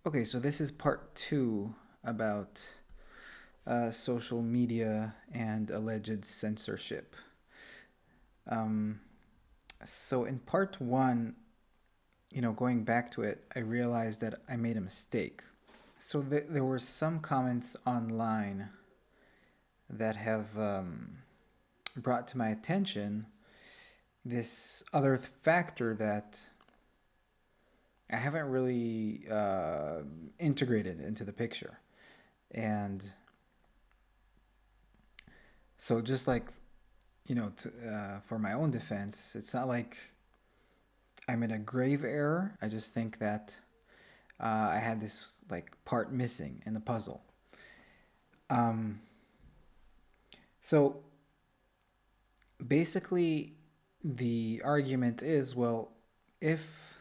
Okay, so this is part two about social media and alleged censorship. Um, so in part one, going back to it, I realized that I made a mistake. So there were some comments online that have brought to my attention this other factor that I haven't really integrated into the picture. And so, just like for my own defense, it's not like I'm in a grave error. I just think that I had this like part missing in the puzzle. Um, so basically, the argument is, well, if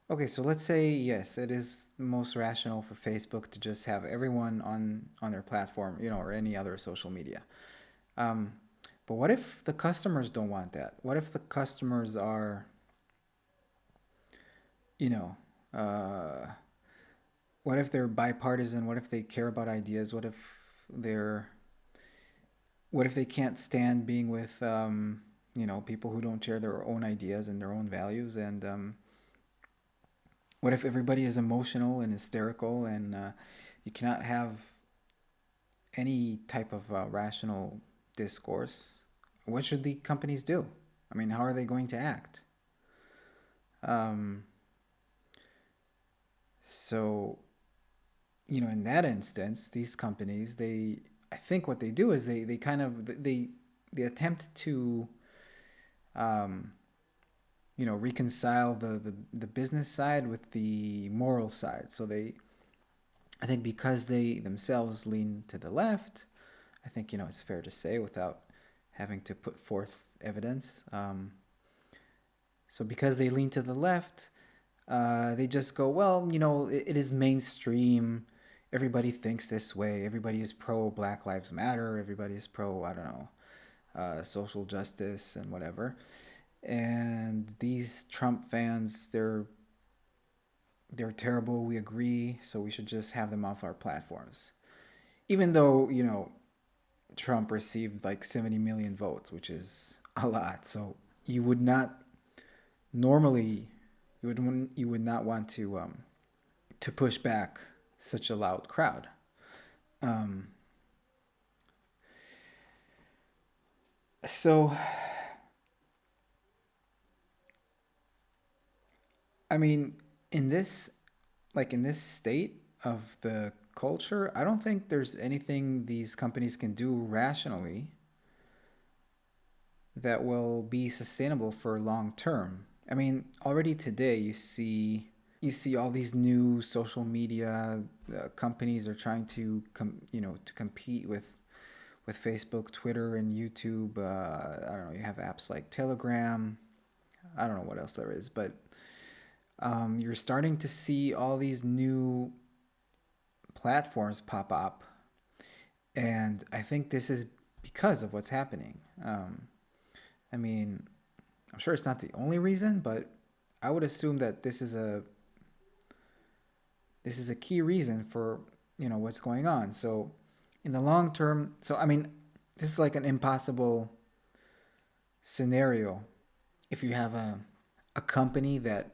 okay, so let's say yes, it is most rational for Facebook to just have everyone on their platform, or any other social media. Um, but what if the customers don't want that? What if the customers are, you know, uh, what if they're bipartisan? What if they care about ideas? They're, what if they can't stand being with, people who don't share their own ideas and their own values? And what if everybody is emotional and hysterical and you cannot have any type of rational discourse? What should the companies do? I mean, how are they going to act? Um, so, in that instance, these companies, I think what they do is they kind of, they attempt to, um, reconcile the business side with the moral side. So I think because they themselves lean to the left, I think, it's fair to say without having to put forth evidence. So because they lean to the left, they just go, well, it is mainstream. Everybody thinks this way. Everybody is pro Black Lives Matter. Everybody is pro, I don't know, social justice and whatever. And these Trump fans, they're terrible. We agree. So we should just have them off our platforms. Even though, Trump received like 70 million votes, which is a lot. So you would not normally you would not want to push back such a loud crowd. Um, so I mean, in this in this state of the culture, I don't think there's anything these companies can do rationally that will be sustainable for long term. I mean, already today you see all these new social media companies are trying to to compete with Facebook, Twitter, and YouTube. I don't know. You have apps like Telegram. I don't know what else there is, but you're starting to see all these new platforms pop up, and I think this is because of what's happening. I mean, I'm sure it's not the only reason, but I would assume that this is a key reason for what's going on. So in the long term, so I mean, this is like an impossible scenario. If you have a company that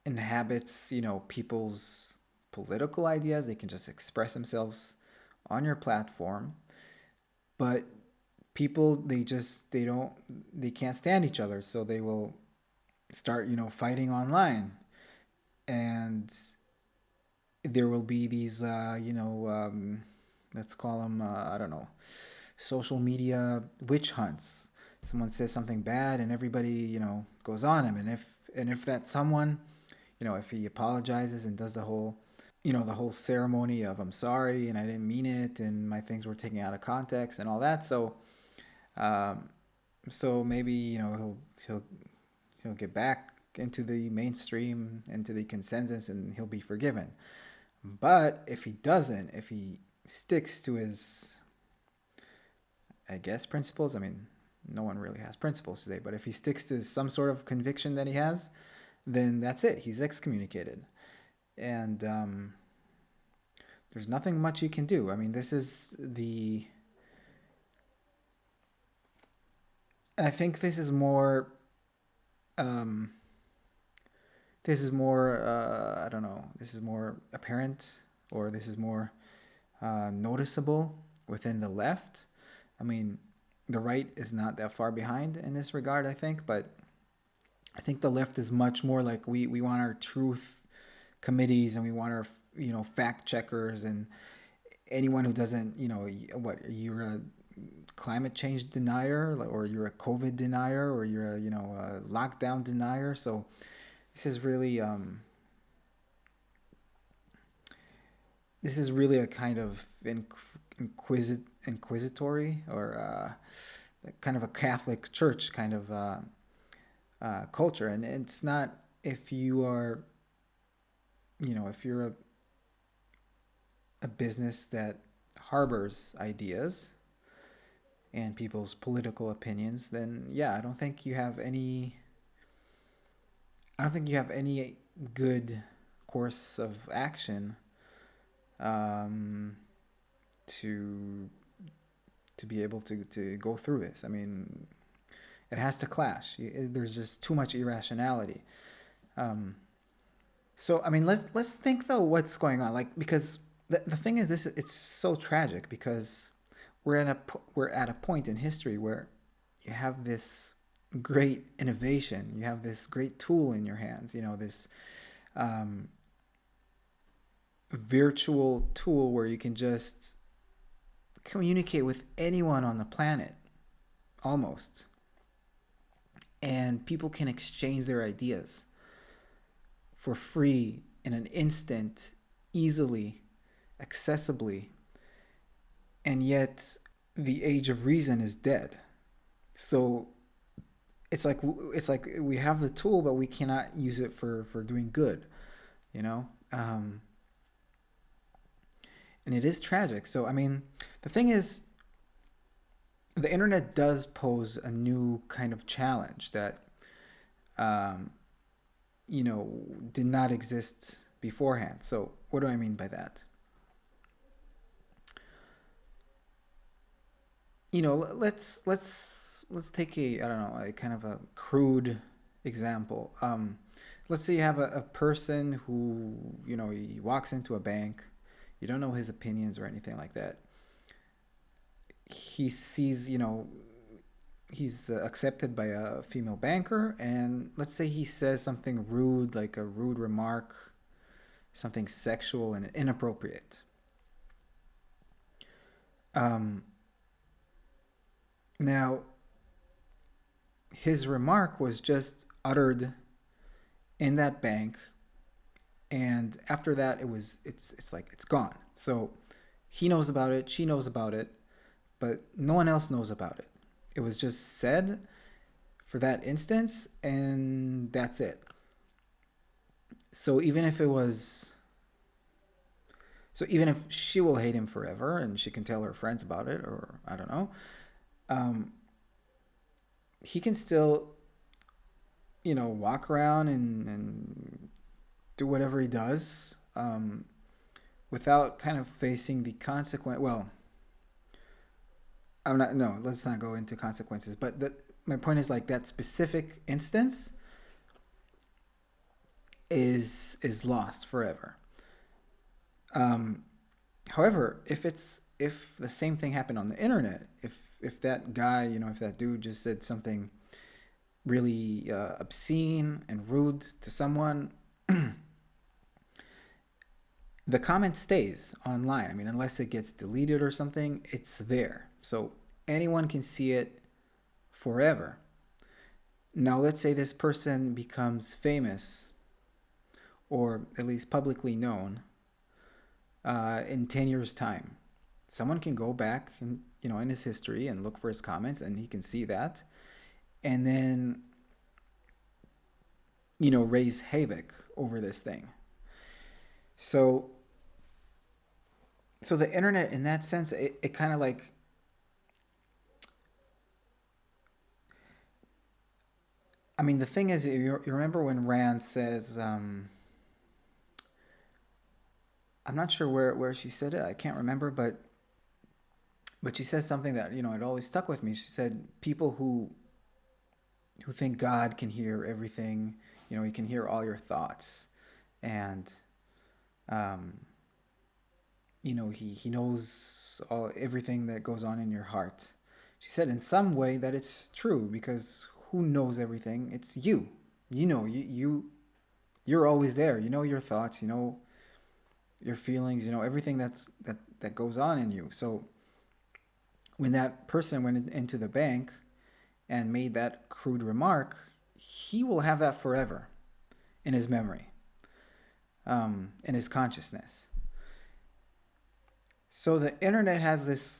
inhabits people's political ideas, they can just express themselves on your platform, but people they can't stand each other, so they will start fighting online, and there will be these let's call them I don't know, social media witch hunts. Someone says something bad and everybody goes on him, and if that someone, if he apologizes and does the whole ceremony of I'm sorry and I didn't mean it and my things were taken out of context and all that, um, so maybe he'll get back into the mainstream, into the consensus, and he'll be forgiven. But if he doesn't, if he sticks to his, I guess, principles, I mean, no one really has principles today, but if he sticks to some sort of conviction that he has, then that's it. He's excommunicated, and there's nothing much you can do. I mean, this is the. And I think this is more. Um, this is more. I don't know. This is more apparent, or this is more noticeable within the left. I mean, the right is not that far behind in this regard, I think, but I think the left is much more like we want our truth committees, and we want our fact checkers, and anyone who doesn't, what, you're a climate change denier, or you're a COVID denier, or you're a a lockdown denier. So this is really a kind of inquisitory, or kind of a Catholic Church kind of culture. And it's not, if you are, if you're a business that harbors ideas and people's political opinions, then yeah, I don't think you have any good course of action um, to be able to go through this. I mean, it has to clash. There's just too much irrationality. Um, so I mean, let's think though what's going on. Like, because the thing is, this it's so tragic, because we're at a point in history where you have this great innovation, you have this great tool in your hands, this um, virtual tool where you can just communicate with anyone on the planet, almost, and people can exchange their ideas for free, in an instant, easily, accessibly, and yet the age of reason is dead. So it's like we have the tool, but we cannot use it for doing good, you know. And it is tragic. So I mean, the thing is, the internet does pose a new kind of challenge that um, did not exist beforehand. So what do I mean by that? Let's take a, I don't know, a kind of a crude example. Let's say you have a person who, he walks into a bank. You don't know his opinions or anything like that. He sees, he's accepted by a female banker, and let's say he says something rude, like a rude remark, something sexual and inappropriate. Um, Now, his remark was just uttered in that bank, and after that, it's like it's gone. So he knows about it, she knows about it, but no one else knows about it. It was just said for that instance, and that's it. So even if she will hate him forever, and she can tell her friends about it, or I don't know, um, he can still, walk around and do whatever he does, without kind of facing the consequence. Well, I'm not. No, let's not go into consequences. But my point is, like, that specific instance is lost forever. Um, However, if the same thing happened on the internet, if that guy, if that dude just said something really obscene and rude to someone, the comment stays online. I mean, unless it gets deleted or something, it's there. So anyone can see it forever. Now, let's say this person becomes famous, or at least publicly known, in 10 years' time. Someone can go back and, in his history, and look for his comments, and he can see that, and then, raise havoc over this thing. So the internet, in that sense, it kind of like, I mean, the thing is, you remember when Rand says, I'm not sure where she said it. I can't remember, but she says something that it always stuck with me. She said people who think God can hear everything, he can hear all your thoughts, and um, he knows everything that goes on in your heart. She said in some way that it's true because who knows everything? It's you. You're always there. You know your thoughts. You know your feelings. You know everything that goes on in you. So when that person went into the bank and made that crude remark, he will have that forever in his memory, in his consciousness. So the internet has this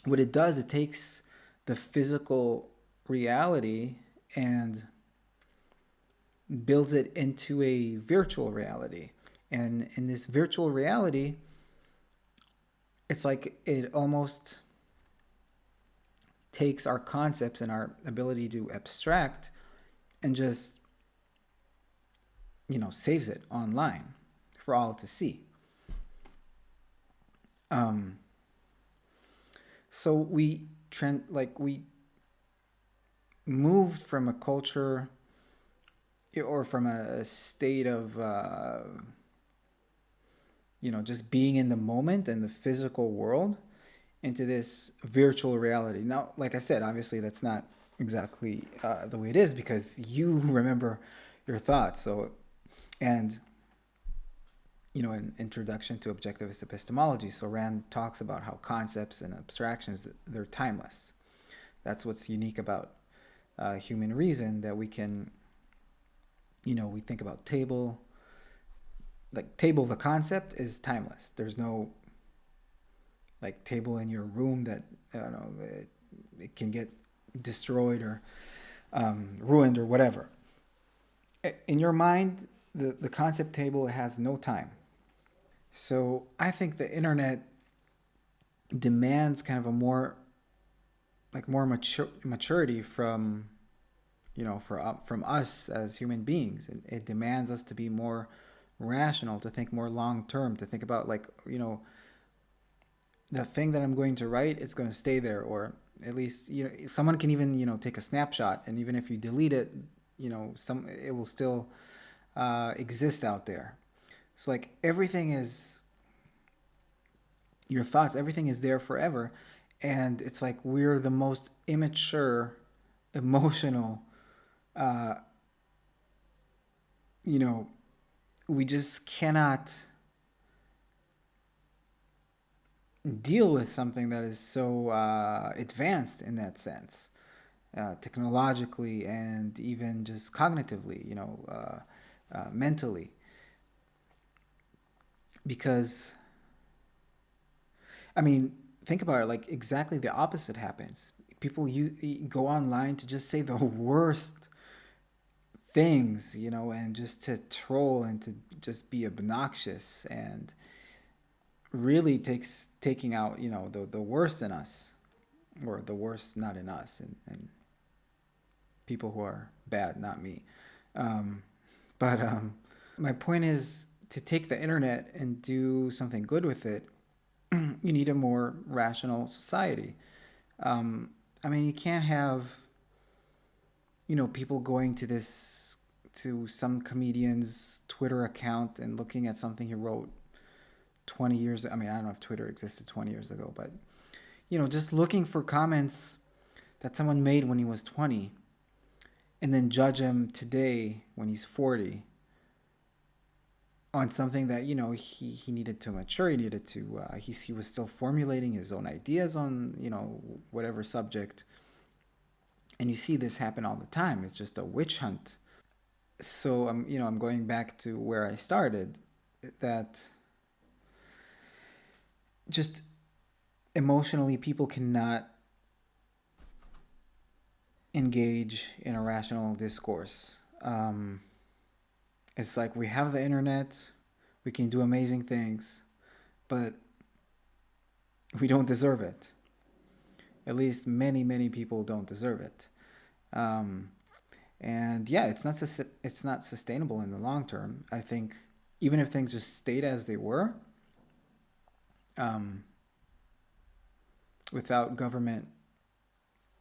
what it does, it takes the physical reality and builds it into a virtual reality. And in this virtual reality, it's like it almost takes our concepts and our ability to abstract and just saves it online for all to see. um so we moved from a culture or from a state of just being in the moment and the physical world into this virtual reality. Now, like I said, obviously that's not exactly the way it is because you remember your thoughts. So, and an introduction to objectivist epistemology. So Rand talks about how concepts and abstractions, they're timeless. That's what's unique about human reason, that we can, we think about table, like table, the concept is timeless. There's no like table in your room that it can get destroyed or ruined or whatever. In your mind, the concept table has no time. So I think the internet demands kind of a more maturity from from us as human beings. It demands us to be more rational, to think more long term, to think about the thing that I'm going to write, it's going to stay there, or at least someone can even take a snapshot, and even if you delete it, it will still exist out there. So like everything is your thoughts, everything is there forever, and it's like we're the most immature, emotional, uh, you know, we just cannot deal with something that is so advanced in that sense, technologically and even just cognitively, mentally, because I mean, think about it. Like exactly the opposite happens. People you go online to just say the worst things, and just to troll and to just be obnoxious, and really taking out the worst in us, or the worst not in us, and people who are bad, not me. Um, but my point is to take the internet and do something good with it. You need a more rational society. Um, I mean, you can't have people going to some comedian's Twitter account and looking at something he wrote 20 years. I mean, I don't know if Twitter existed 20 years ago, but just looking for comments that someone made when he was 20 and then judge him today when he's 40 on something that he needed to mature. He needed to he was still formulating his own ideas on whatever subject. And you see this happen all the time. It's just a witch hunt. So I'm going back to where I started, that just emotionally people cannot engage in a rational discourse. It's like we have the internet, we can do amazing things, but we don't deserve it. At least many people don't deserve it. Um, and yeah, it's not sustainable in the long term. I think even if things just stayed as they were, um, without government,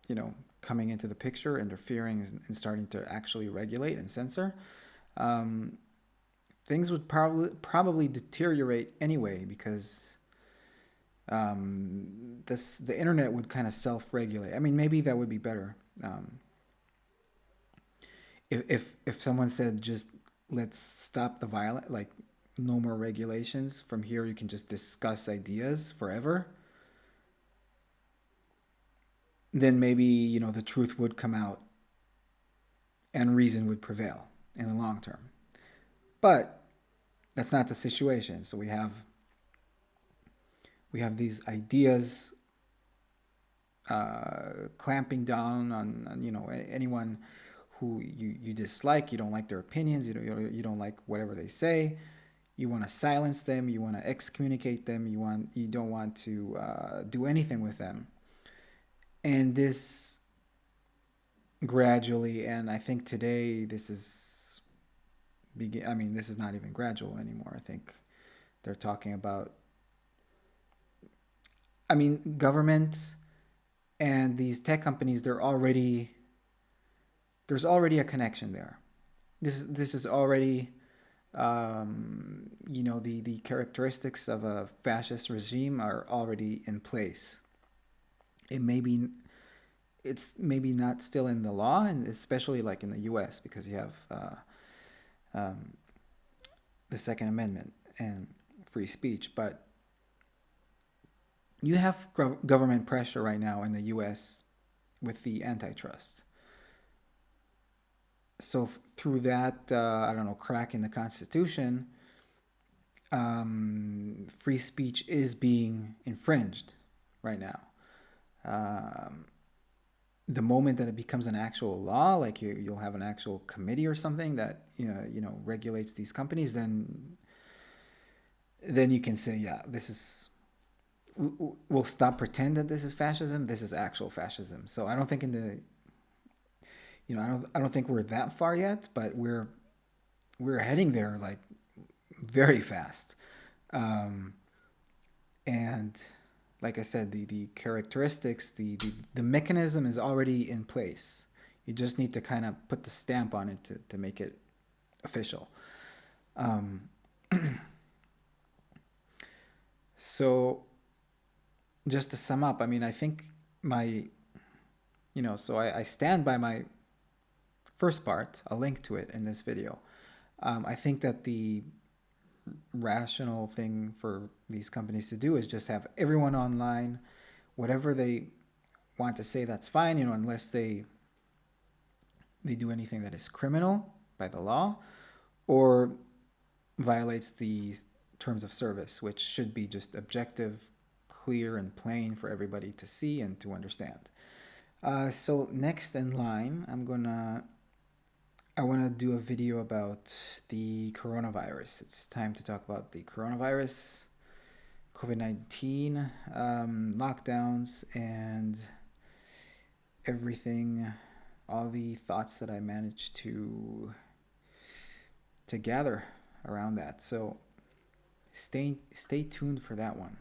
you know, coming into the picture, interfering, and starting to actually regulate and censor, um, things would probably deteriorate anyway, because the internet would kind of self-regulate. I mean, maybe that would be better. If someone said, just let's stop the violence, like no more regulations, from here you can just discuss ideas forever, then maybe, you know, the truth would come out and reason would prevail in the long term. But that's not the situation. So we have these ideas clamping down on, you know, anyone who you dislike. You don't like their opinions. You don't like whatever they say. You want to silence them. You want to excommunicate them. You don't want to do anything with them. And this gradually, and I think today this is I mean, this is not even gradual anymore. I think they're talking about, I mean, government and these tech companies, there's already a connection there. This is already, you know, the characteristics of a fascist regime are already in place. It may be it's maybe not still in the law, and especially like in the U.S., because you have um, the Second Amendment and free speech, but you have government pressure right now in the U.S. with the antitrust. So through that, I don't know, crack in the Constitution, free speech is being infringed right now. Um, the moment that it becomes an actual law, like you'll have an actual committee or something that, you know, regulates these companies, then you can say, yeah, this is, we'll stop pretend that this is fascism. This is actual fascism. So I don't think in the, you know, I don't think we're that far yet, but we're heading there, like, very fast. Um, and like I said, the characteristics, the mechanism is already in place. You just need to kind of put the stamp on it to make it official. Um, so just to sum up, I mean, I think my, you know, so I stand by my first part. I'll link to it in this video. I think that the rational thing for these companies to do is just have everyone online. Whatever they want to say, that's fine, you know, unless they do anything that is criminal by the law or violates the terms of service, which should be just objective, clear, and plain for everybody to see and to understand. So next in line, I want to do a video about the coronavirus. It's time to talk about the coronavirus, COVID-19, lockdowns, and everything, all the thoughts that I managed to gather around that. So stay tuned for that one.